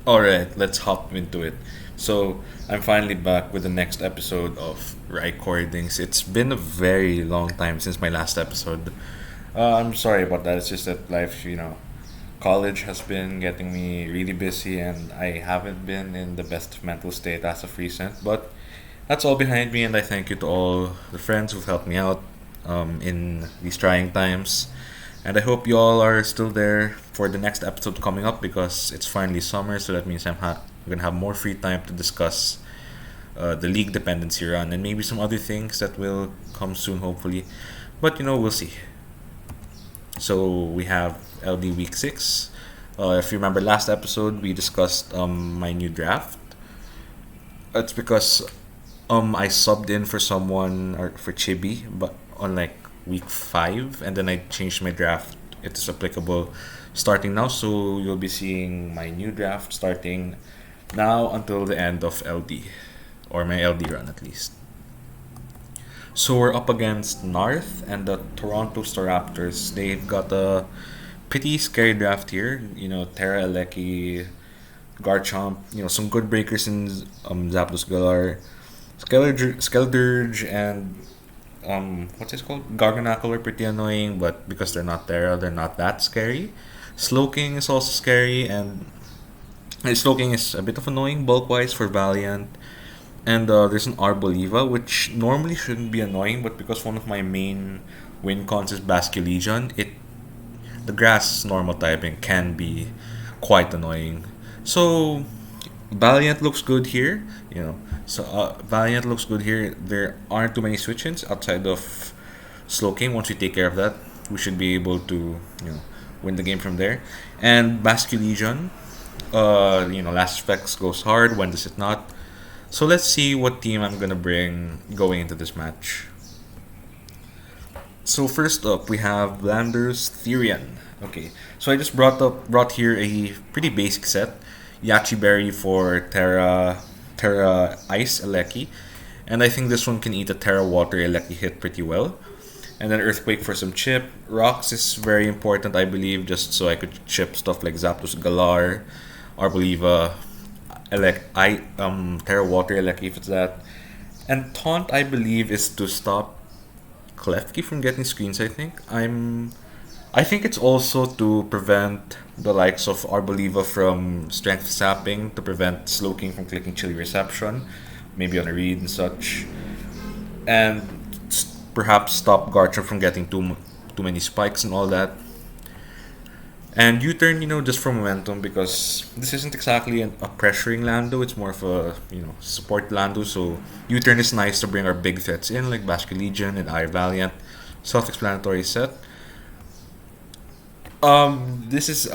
Alright, let's hop into it. So, I'm finally back with the next episode of Raicordings. It's been a very long time since my last episode. I'm sorry about that. It's just that life, college has been getting me really busy and I haven't been in the best mental state as of recent. But that's all behind me, and I thank you to all the friends who've helped me out in these trying times. And I hope you all are still there for the next episode coming up because it's finally summer, so that means I'm gonna have more free time to discuss the league dependency run and maybe some other things that will come soon, hopefully. But we'll see. So we have LD Week 6. If you remember last episode, we discussed my new draft. It's because I subbed in for someone or for Chibi, but on like week 5, and then I changed my draft. It is applicable starting now, so you'll be seeing my new draft starting now until the end of LD, or my LD run at least. So we're up against North and the Toronto Star Raptors. They've got a pretty scary draft here. Terra Aleki, Garchomp, some good breakers in Zapdos Galar, Skeldurge, and what's it called? Garganacl are pretty annoying, but because they're not Terra, they're not that scary. Slowking is also scary, and Slowking is a bit of annoying bulk wise for Valiant. And there's an Arboliva, which normally shouldn't be annoying, but because one of my main win cons is Basculegion, the grass normal typing can be quite annoying. So Valiant looks good here, Valiant looks good here. There aren't too many switch-ins outside of Slowking. Once we take care of that, we should be able to, win the game from there. And Basculegion, last specs goes hard. When does it not? So let's see what team I'm gonna bring going into this match. So first up, we have Blander's Therian. Okay, so I just brought here a pretty basic set. Yachi Berry for Terra Ice Eleki, and I think this one can eat a Terra Water Eleki hit pretty well. And then Earthquake for some chip. Rocks is very important, I believe, just so I could chip stuff like Zapdos Galar, Arboliva, Terra Water Eleki if it's that. And Taunt, I believe, is to stop Klefki from getting screens. I think it's also to prevent the likes of Arboliva from strength sapping, to prevent Slowking from clicking chilly reception, maybe on a read and such, and perhaps stop Garchomp from getting too many spikes and all that. And U-turn, just for momentum, because this isn't exactly a pressuring Lando. It's more of a support Lando. So U-turn is nice to bring our big threats in, like Basculegion and I Valiant. Self-explanatory set. This is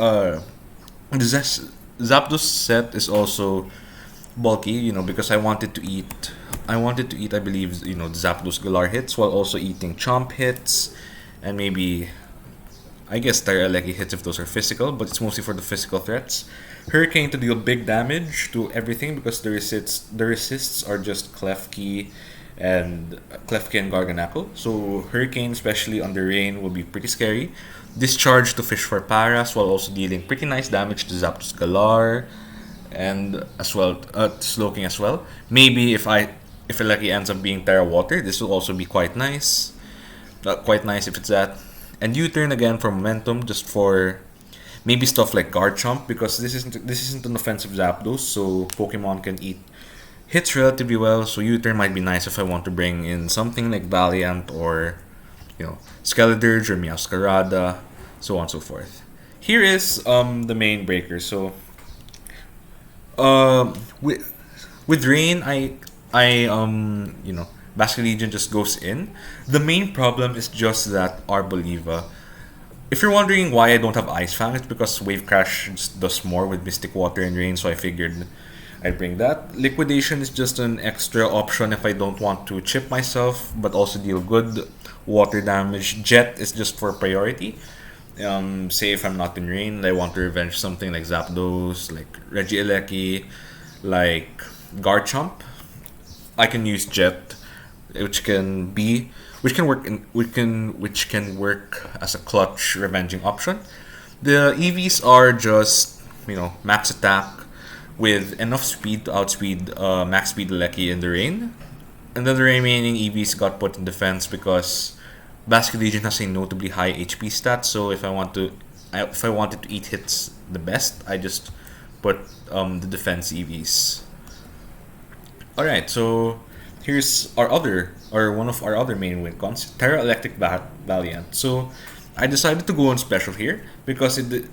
Zapdos set is also bulky, because I wanted to eat, I believe, the Zapdos Galar hits while also eating Chomp hits, and maybe, I guess, Terra Aleki hits if those are physical, but it's mostly for the physical threats. Hurricane to deal big damage to everything because the resists are just Klefki and Garganacl. So Hurricane, especially under rain, will be pretty scary. Discharge to fish for Paras while also dealing pretty nice damage to Zapdos Galar and as well Slowking as well. Maybe if Eleki ends up being Terra Water, this will also be quite nice. Quite nice if it's that. And U-turn again for momentum, just for maybe stuff like Garchomp, because this isn't an offensive Zapdos, so Pokemon can eat hits relatively well. So U-turn might be nice if I want to bring in something like Valiant or Skeledirge or Meowscarada, so on and so forth. Here is the main breaker. So with rain, Basculegion just goes in. The main problem is just that Arboliva. If you're wondering why I don't have Ice Fang, it's because Wave Crash just does more with Mystic Water and Rain, so I figured I'd bring that. Liquidation is just an extra option if I don't want to chip myself, but also deal good water damage. Jet is just for priority. Say if I'm not in rain and I want to revenge something like Zapdos, like Regieleki, like Garchomp, I can use Jet, which can work as a clutch revenging option. The EVs are just max attack, with enough speed to outspeed max speed Lecky in the rain. And then the remaining EVs got put in defense because Basket Legion has a notably high HP stat. So if I wanted to eat hits the best, I just put the defense EVs. All right, so here's one of our other main win cons, Terra Electric Valiant. So I decided to go on special here because it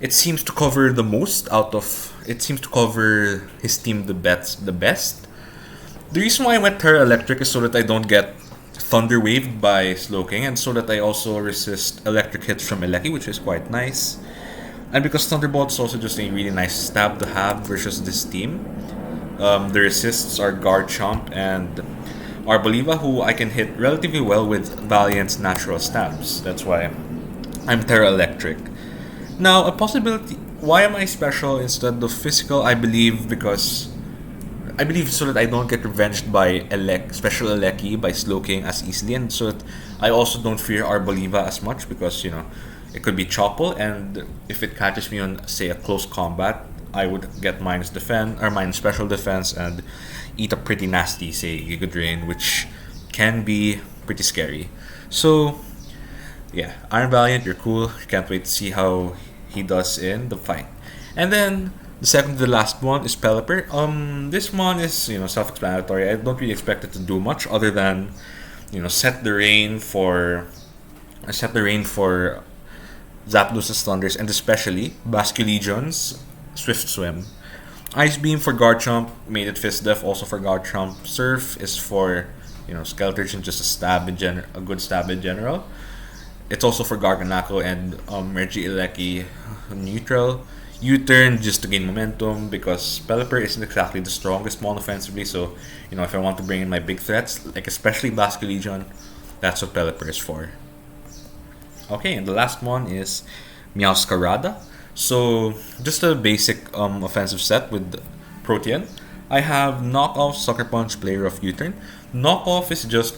seems to cover the most out of it seems to cover his team the best. The reason why I went Terra Electric is so that I don't get Thunder Waved by Slowking, and so that I also resist electric hits from Eleki, which is quite nice. And because Thunderbolt is also just a really nice stab to have versus this team. The resists are Garchomp and Arboliva, who I can hit relatively well with Valiant's natural stabs. That's why I'm Terra Electric. Now, a possibility. Why am I special instead of physical? I believe so that I don't get revenged by special Eleki by Slowking as easily, and so that I also don't fear Arboliva as much because it could be Chople, and if it catches me on, say, a close combat, I would get minus special defense and eat a pretty nasty, say, Giga Drain, which can be pretty scary. So, yeah, Iron Valiant, you're cool. Can't wait to see how he does in the fight. And then the second to the last one is Pelipper. This one is self-explanatory. I don't really expect it to do much other than set the rain for Zapdos' Thunders, and especially Basculegion's Swift Swim. Ice Beam for Garchomp made it Fist Def, also for Garchomp. Surf is for Skeleturgeon, just a good stab in general. It's also for Garganacl and Regieleki neutral. U-turn just to gain momentum because Pelipper isn't exactly the strongest mon offensively, so if I want to bring in my big threats, like especially Basculegion, that's what Pelipper is for. Okay, and the last one is Meowscarada. So just a basic offensive set with Protean. I have Knockoff, Sucker Punch, Play Rough, U-turn. Knockoff is just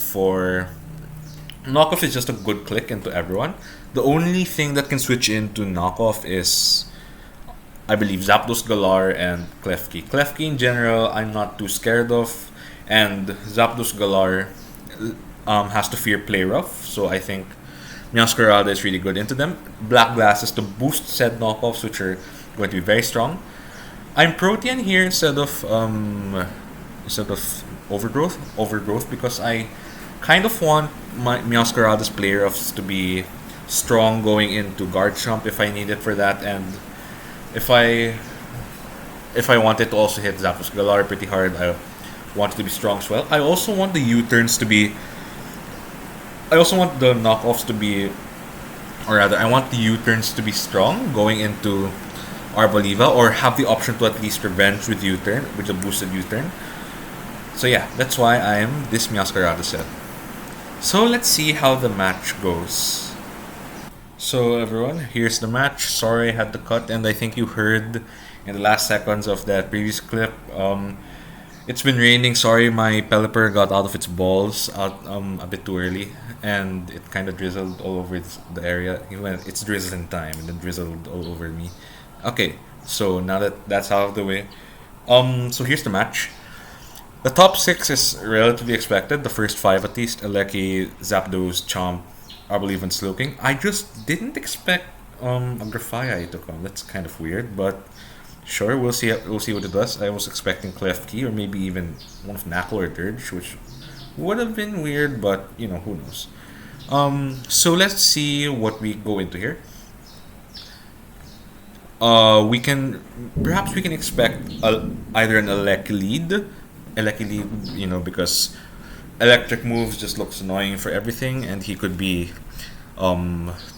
a good click into everyone. The only thing that can switch into Knockoff is, I believe, Zapdos, Galar, and Klefki. Klefki in general, I'm not too scared of, and Zapdos, Galar has to fear Play Rough, so I think Meowscarada is really good into them. Black Glasses to boost said knockoffs, which are going to be very strong. I'm Protean here instead of Overgrowth because I kind of want my Meowscarada's Play Roughs to be strong going into Garchomp if I need it for that, and if I wanted to also hit Zapdos Galar pretty hard, I want it to be strong as well. I also want the U-turns to be. I also want the knockoffs to be, or rather, I want the U-turns to be strong going into Arboliva, or have the option to at least revenge with U-turn, with a boosted U-turn. So yeah, that's why I am this Meowscarada set. So let's see how the match goes. So everyone, here's the match. Sorry I had to cut, and I think you heard in the last seconds of that previous clip. It's been raining. Sorry, my Pelipper got out of its balls a bit too early, and it kind of drizzled all over the area. It's drizzling time, and then drizzled all over me. Okay, so now that that's out of the way, so here's the match. The top 6 is relatively expected. The first 5 at least: Eleki, Zapdos, Chomp, Arboliva, and Slowking. I just didn't expect a Grafaiai to come. That's kind of weird, but sure, we'll see. We'll see what it does. I was expecting Klefki or maybe even one of Knackle or Dirge, which would have been weird, but who knows. So let's see what we go into here. We can expect either an Eleki lead, because electric moves just looks annoying for everything, and he could be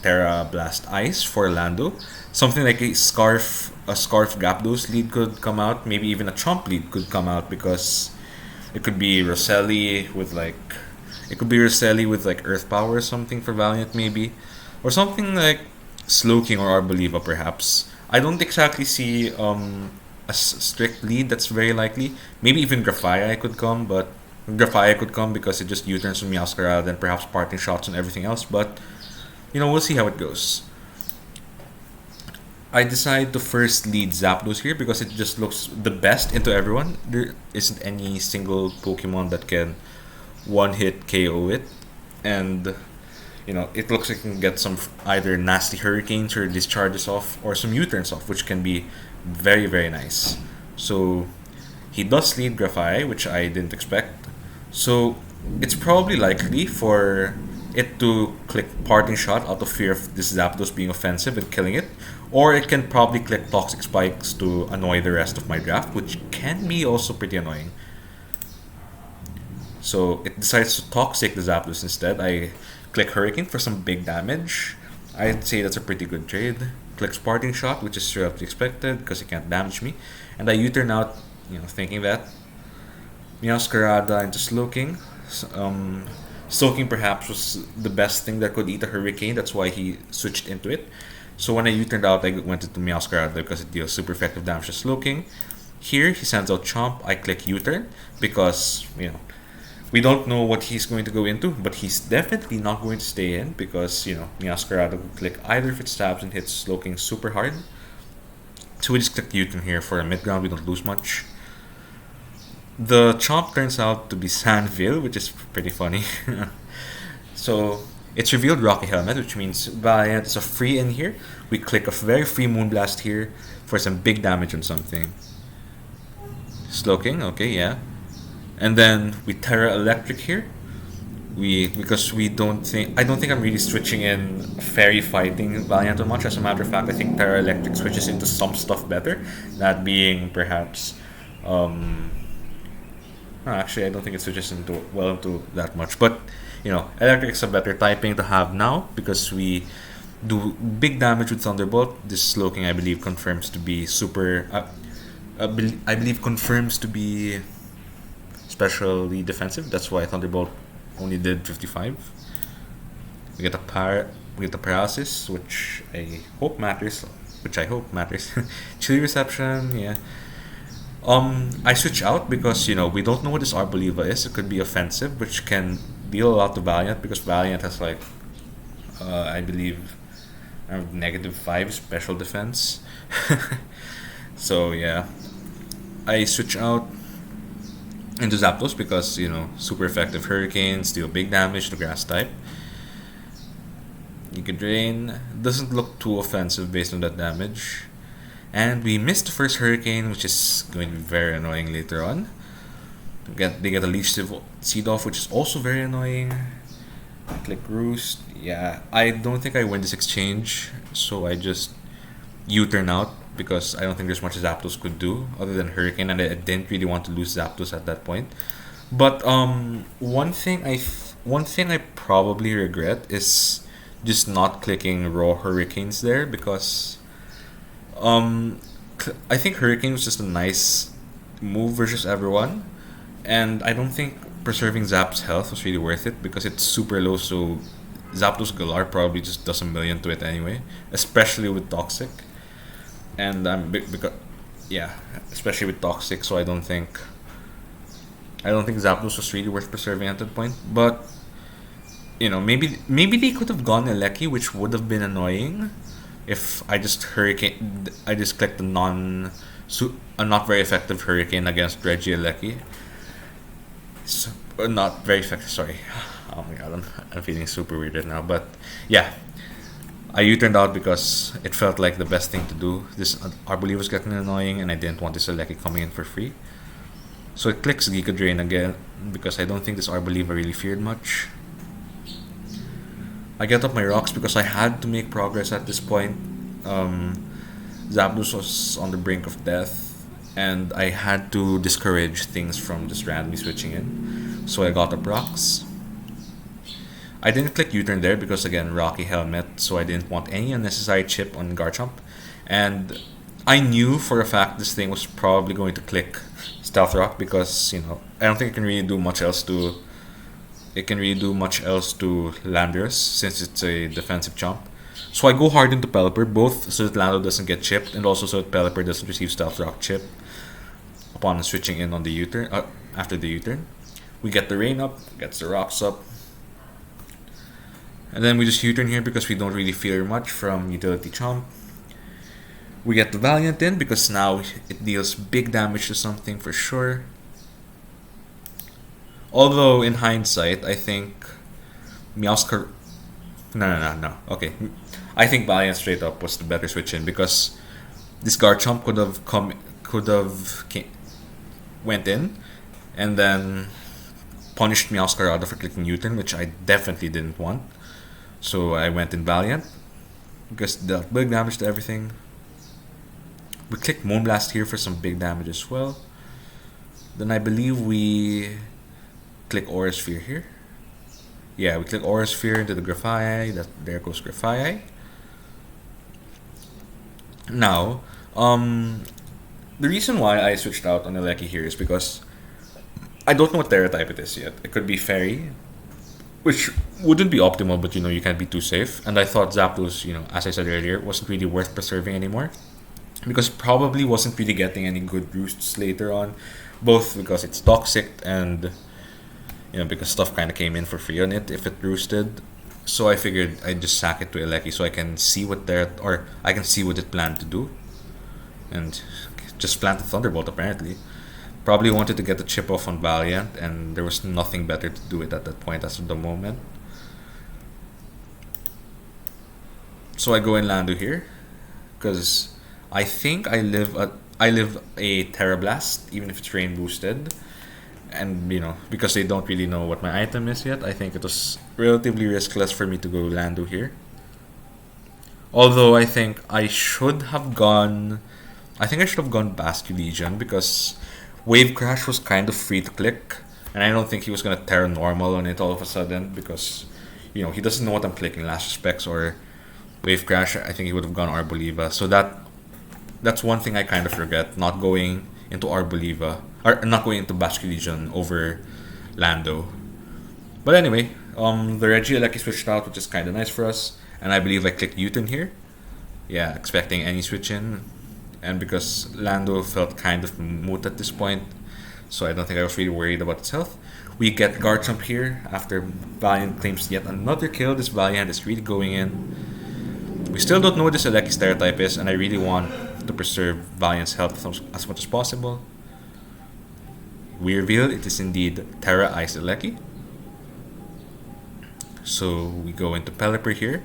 Terra Blast Ice for Lando. Something like a Scarf Zapdos lead could come out. Maybe even a Chomp lead could come out because it could be Roselli with Earth Power or something for Valiant maybe, or something like Slowking or Arboliva perhaps. I don't exactly see a strict lead that's very likely. Maybe even Grafaiai could come, because it just U-turns from Meowscarada and perhaps parting shots and everything else. But we'll see how it goes. I decide to first lead Zapdos here because it just looks the best into everyone. There isn't any single Pokemon that can one-hit KO it. And, it looks like it can get some either nasty hurricanes or discharges off or some U-turns off, which can be very, very nice. So, he does lead Grafai, which I didn't expect. So, it's probably likely for it to click Parting Shot out of fear of this Zapdos being offensive and killing it. Or it can probably click Toxic Spikes to annoy the rest of my draft, which can be also pretty annoying. So it decides to Toxic the Zapdos instead. I click Hurricane for some big damage. I'd say that's a pretty good trade. Clicks Parting Shot, which is straight up expected because it can't damage me. And I U-turn out, thinking that. Meowscarada into Slowking. Slowking perhaps was the best thing that could eat a Hurricane. That's why he switched into it. So when I U-turned out, I went into Meowscarada because it deals super effective damage to Slowking. Here, he sends out Chomp. I click U-turn because, we don't know what he's going to go into, but he's definitely not going to stay in because, Meowscarada will click either if it stabs and hits Slowking super hard. So we just click U-turn here for a mid-ground. We don't lose much. The Chomp turns out to be Sandville, which is pretty funny. So it's revealed Rocky Helmet, which means Valiant is a free in here. We click a very free Moonblast here for some big damage on something. Slowking, okay, yeah. And then we Terra Electric here. Because I don't think I'm really switching in Fairy fighting Valiant too much. As a matter of fact, I think Terra Electric switches into some stuff better. That being perhaps actually, I don't think it switches into that much. But, Electric's a better typing to have now because we do big damage with Thunderbolt. This Slowking, I believe, confirms to be super... I believe confirms to be specially defensive. That's why Thunderbolt only did 55. We get a Paralysis, which I hope matters. Chilly Reception, yeah. I switch out because, we don't know what this Arboliva is. It could be offensive, which can deal a lot to Valiant because Valiant has I believe, -5 special defense. So, yeah. I switch out into Zapdos because, super effective Hurricanes, deal big damage to Grass type. Giga Drain doesn't look too offensive based on that damage. And we missed the first Hurricane, which is going to be very annoying later on. They get a Leech Seed off, which is also very annoying. I click Roost. Yeah, I don't think I win this exchange, so I just U-turn out because I don't think there's much Zapdos could do other than Hurricane, and I didn't really want to lose Zapdos at that point. But one thing I probably regret is just not clicking raw Hurricanes there because I think Hurricane was just a nice move versus everyone, and I don't think preserving Zap's health was really worth it because it's super low. So Zapdos Galar probably just does a million to it anyway, especially with Toxic. And especially with Toxic. So I don't think Zapdos was really worth preserving at that point. But maybe they could have gone Eleki, which would have been annoying if I just clicked a not very effective Hurricane against Regieleki. So, not very effective, sorry. Oh my god, I'm feeling super weird right now. But yeah, I U-turned out because it felt like the best thing to do. This Arboliva was getting annoying and I didn't want this Eleki coming in for free. So it clicks Giga Drain again because I don't think this Arboliva really feared much. I get up my rocks because I had to make progress at this point. Zapdos was on the brink of death and I had to discourage things from just randomly switching in. So I got up rocks. I didn't click U-turn there because again, Rocky Helmet, so I didn't want any unnecessary chip on Garchomp. And I knew for a fact this thing was probably going to click Stealth Rock because, I don't think it can really do much else to Landorus since it's a defensive Chomp. So I go hard into Pelipper, both so that Lando doesn't get chipped and also so that Pelipper doesn't receive Stealth Rock chip upon switching in on the U-turn, after the U-turn. We get the rain up, gets the rocks up. And then we just U-turn here because we don't really fear much from Utility Chomp. We get the Valiant in because now it deals big damage to something for sure. Although in hindsight, I think Meowscar. No. Okay, I think Valiant straight up was the better switch in because this Garchomp went in, and then punished Meowscarada for clicking U-turn, which I definitely didn't want. So I went in Valiant because it dealt big damage to everything. We clicked Moonblast here for some big damage as well. Then I believe we click Aura Sphere here. Yeah, we click Aura Sphere into the Grafaiai. There goes Grafaiai. Now, the reason why I switched out on Eleki here is because I don't know what Terra type it is yet. It could be Fairy, which wouldn't be optimal, but you can't be too safe. And I thought Zapdos, as I said earlier, wasn't really worth preserving anymore because probably wasn't really getting any good roosts later on, both because it's toxic and because stuff kind of came in for free on it if it roosted. So I figured I'd just sack it to Eleki so I can see what it planned to do, and just plant the Thunderbolt apparently. Probably wanted to get the chip off on Valiant, and there was nothing better to do it at that point as of the moment. So I go in Lando here because I think I live a Terra Blast even if it's rain boosted. And because they don't really know what my item is yet, I think it was relatively riskless for me to go Lando here. Although I think I should have gone Basculegion because Wave Crash was kind of free to click, and I don't think he was gonna Terra Normal on it all of a sudden because he doesn't know what I'm clicking, Last Respects or Wave Crash. I think he would have gone Arboliva. So that's one thing I kind of regret, not going into Arboliva. Or not going into Basculegion over Lando. But anyway, the Regieleki switched out, which is kind of nice for us. And I believe I clicked U-turn here. Yeah, expecting any switch in. And because Lando felt kind of moot at this point, so I don't think I was really worried about its health. We get Garchomp here after Valiant claims yet another kill. This Valiant is really going in. We still don't know what this Eleki's Terra type is, and I really want to preserve Valiant's health as much as possible. We reveal it is indeed Terra Ice Eleki. So we go into Pelipper here,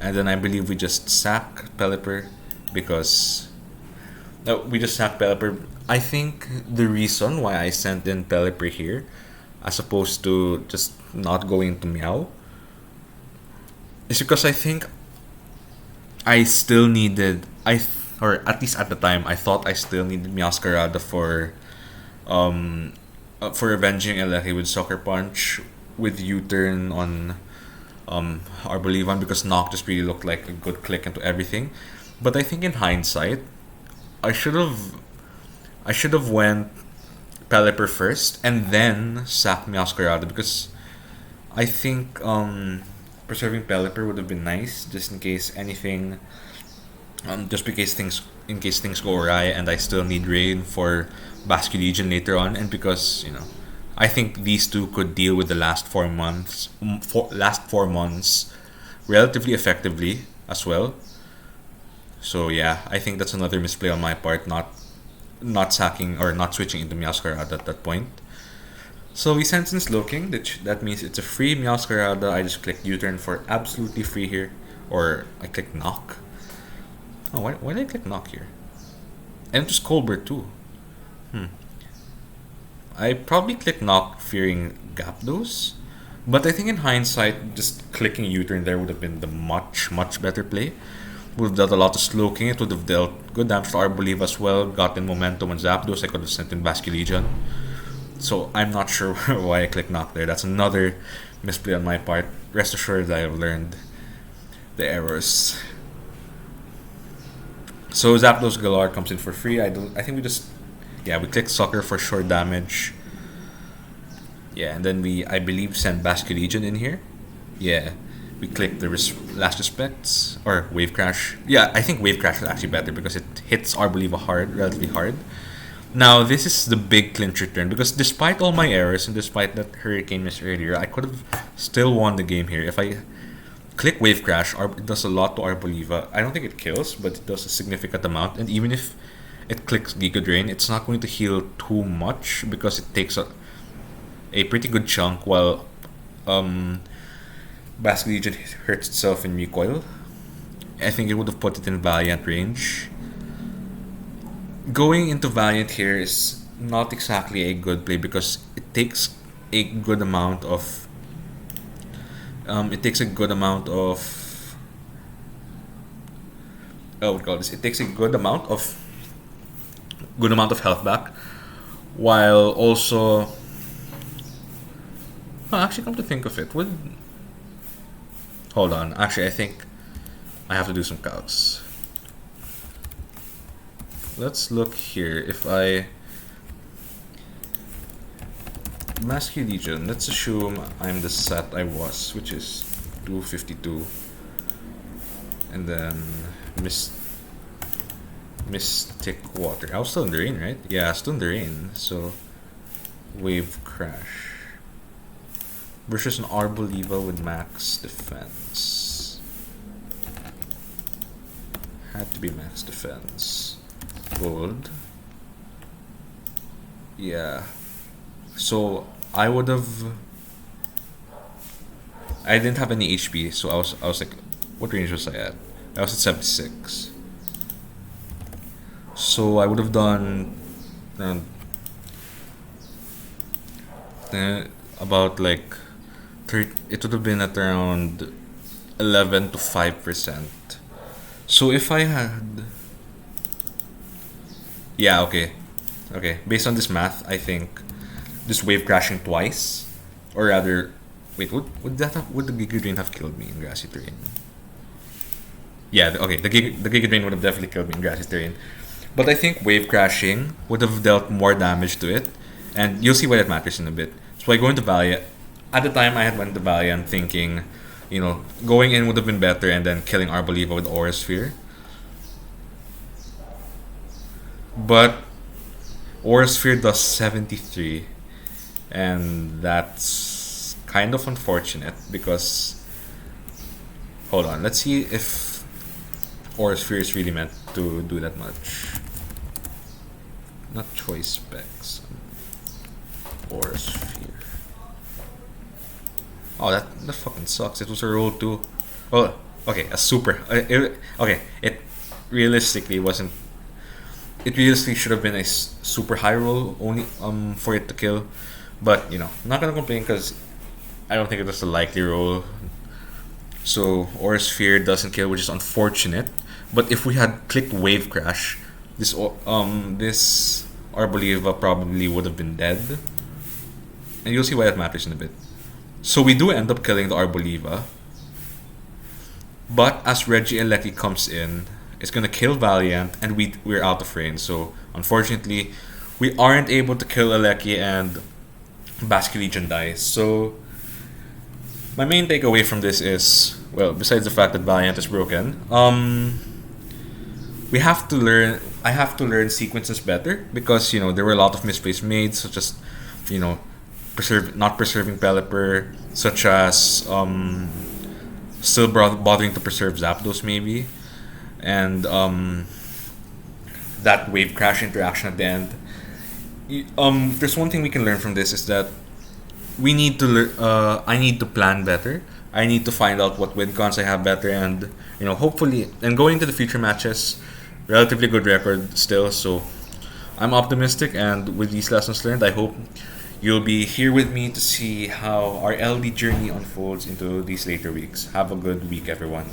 and then I believe we just sack Pelipper because we just sack Pelipper. I think the reason why I sent in Pelipper here as opposed to just not going to Meow is because I think I still needed or at least at the time I thought I still needed Meowscarada for avenging Eleki with Sucker Punch with U-turn on Arbolivan because Nock just really looked like a good click into everything. But I think in hindsight, I should have went Pelipper first and then sacked Meowscarada because I think preserving Pelipper would have been nice just in case anything, just in case things go awry and I still need Rain for Basculegion later on, and because I think these two could deal with the last 4 months relatively effectively as well. So yeah, I think that's another misplay on my part, not sacking or not switching into Meowscarada at that point. So we sense in Slowking, that means it's a free Meowscarada. I just click U-turn for absolutely free here, or I click Knock. Oh, why did I click Knock here? And just Colbert too. I probably clicked Knock fearing Zapdos, but I think in hindsight, just clicking U-turn there would have been the much better play. Would have dealt a lot of Slowking. It would have dealt good damage to Arboliva as well. Gotten momentum on Zapdos. I could have sent in Basculegion. So I'm not sure why I clicked Knock there. That's another misplay on my part. Rest assured I have learned the errors. So Zapdos Galar comes in for free. I think we click Sucker for short damage. Yeah, and then I believe send Basculegion in here. Yeah, we click the Last Respects or Wave Crash. Yeah, I think Wave Crash is actually better because it hits Arboliva relatively hard. Now this is the big clincher turn because despite all my errors and despite that Hurricane miss earlier, I could have still won the game here if click Wave Crash, it does a lot to Arboliva. I don't think it kills, but it does a significant amount. And even if it clicks Giga Drain, it's not going to heal too much because it takes a pretty good chunk while Basque Legion hurts itself in recoil. I think it would have put it in Valiant range. Going into Valiant here is not exactly a good play because it takes a good amount of it takes a good amount of what do you call this? It takes a good amount of health back, while also actually, come to think of it, hold on. Actually, I think I have to do some calcs. Let's look here. If I Basque Legion, let's assume I'm the set I was, which is 252, and then Mystic Water. I was still in the rain, right? Yeah, still in the rain. So Wave Crash versus an Arboliva with max defense. Had to be max defense. Gold. Yeah. So I didn't have any HP, so I was like, what range was I at? I was at 76. So I would have done about like 30, it would have been at around 11 to 5%. So if I had, yeah, okay, based on this math, I think this wave crashing twice, or rather, wait, would the Giga Drain have killed me in grassy terrain? Yeah, okay, the Giga Drain would have definitely killed me in grassy terrain, but I think wave crashing would have dealt more damage to it, and you'll see why that matters in a bit. So I go into Valiant. At the time, I had went to Valiant thinking, going in would have been better, and then killing Arboliva with Aura Sphere. But Aura Sphere does 73, and that's kind of unfortunate because, hold on, let's see if Aura Sphere is really meant to do that much. Not choice specs. Aura Sphere. Oh, that fucking sucks. It was a roll 2. Oh, okay, a super. It realistically wasn't. It realistically should have been a super high roll only for it to kill, but not gonna complain because I don't think it was a likely roll. So Aura Sphere doesn't kill, which is unfortunate. But if we had clicked Wave Crash, this Arboliva probably would have been dead, and you'll see why that matters in a bit. So we do end up killing the Arboliva, but as Regieleki comes in, it's gonna kill Valiant, and we're out of range. So unfortunately, we aren't able to kill Eleki, and Basque Legion dies. So my main takeaway from this is, well, besides the fact that Valiant is broken, I have to learn sequences better because there were a lot of misplays made, such as not preserving Pelipper, such as still bothering to preserve Zapdos maybe, and that wave crash interaction at the end. There's one thing we can learn from this is that we need to I need to plan better. I need to find out what win cons I have better, and hopefully, and going into the future matches, relatively good record still. So I'm optimistic, and with these lessons learned, I hope you'll be here with me to see how our LD journey unfolds into these later weeks. Have a good week, everyone.